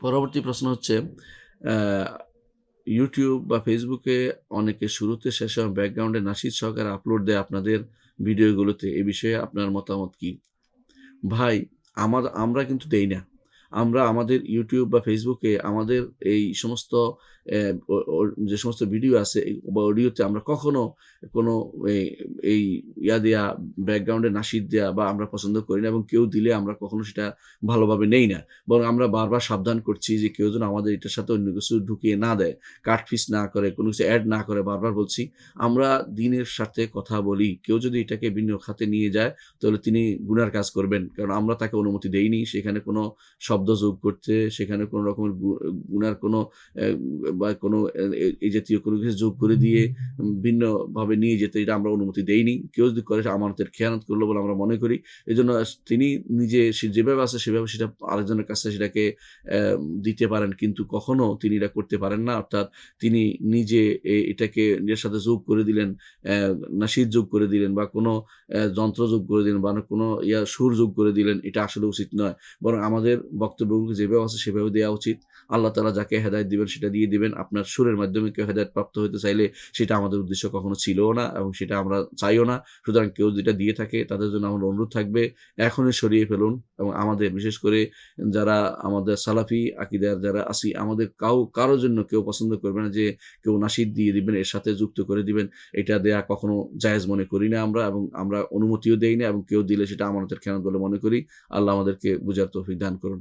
পরবর্তী প্রশ্ন হচ্ছে, ইউটিউব বা ফেসবুকে অনেকে শুরুতে শেষে ব্যাকগ্রাউন্ডে নাশিদ সহকারে আপলোড দেয় আপনাদের ভিডিওগুলোতে। এ বিষয়ে আপনার মতামত কি? ভাই, আমরা কিন্তু দেই না। আমরা আমাদের ইউটিউব বা ফেসবুকে আমাদের এই সমস্ত অ্যা ও ও যে সমস্ত ভিডিও আছে বা অডিওতে আমরা কখনো কোনো এই এই দেয়া, ব্যাকগ্রাউন্ডে নাশিদ দেয়া বা আমরা পছন্দ করি না এবং কেউ দিলে আমরা কখনো সেটা ভালোভাবে নেই না। বরং আমরা বারবার সাবধান করছি যে কেউ যেন আমাদের এটার সাথে অন্য কিছু ঢুকিয়ে না দেয়, কাটফিস না করে, কোনো কিছু এড না করে বারবার বলছি। আমরা দ্বীনের স্বার্থে কথা বলি। কেউ যদি এটাকে ভিন্ন খাতে নিয়ে যায় তাহলে তিনি গুনার কাজ করবেন। কারণ আমরা তাকে অনুমতি দেইনি সেখানে কোনো শব্দ যোগ করতে, সেখানে কোনো রকমের গুনার কোনো অ্যা বা কোনো এই জাতীয় কোনো কিছু যোগ করে দিয়ে ভিন্নভাবে নিয়ে যেতে এটা আমরা অনুমতি দেইনি। কেউ যদি করে আমানতের খেয়ানত করল বলে আমরা মনে করি। এজন্য তিনি নিজে সে যেভাবে আছে সেভাবে সেটা আরেকজনের কাছে সেটাকে অ্যা দিতে পারেন। কিন্তু কখনো তিনি এটা করতে পারেন না। অর্থাৎ তিনি নিজে এটাকে নিজের সাথে যোগ করে দিলেন, অ্যা নাশিদ যোগ করে দিলেন বা কোনো যন্ত্র যোগ করে দিলেন বা কোনো সুর যোগ করে দিলেন, এটা আসলে উচিত নয়। বরং আমাদের বক্তব্যগুলো যেভাবে আছে সেভাবে দেয়া উচিত। আল্লাহ তাআলা যাকে হেদায়েত দিবেন সেটা দিয়ে দিবেন। আপনার সুরের মাধ্যমে কেউ হেদায়েত প্রাপ্ত হতে চাইলে সেটা আমাদের উদ্দেশ্য কখনো ছিলও না এবং সেটা আমরা চাইও না। সুতরাং কেউ যেটা দিয়ে থাকে তাদের জন্য আমার অনুরোধ থাকবে, এখনই সরিয়ে ফেলুন এবং আমাদের বিশেষ করে যারা আমাদের সালাফি আকীদার যারা আছি, আমাদের কারো জন্য কেউ পছন্দ করবে না যে কেউ নাশিদ দিয়ে দিবেন, এর সাথে যুক্ত করে দিবেন। এটা দেয়া কখনো জায়েজ মনে করি না আমরা এবং আমরা অনুমতিও দেই না এবং কেউ দিলে সেটা আমানতের খেয়ানত বলে মনে করি। আল্লাহ আমাদেরকে বুঝার তৌফিক দান করুন।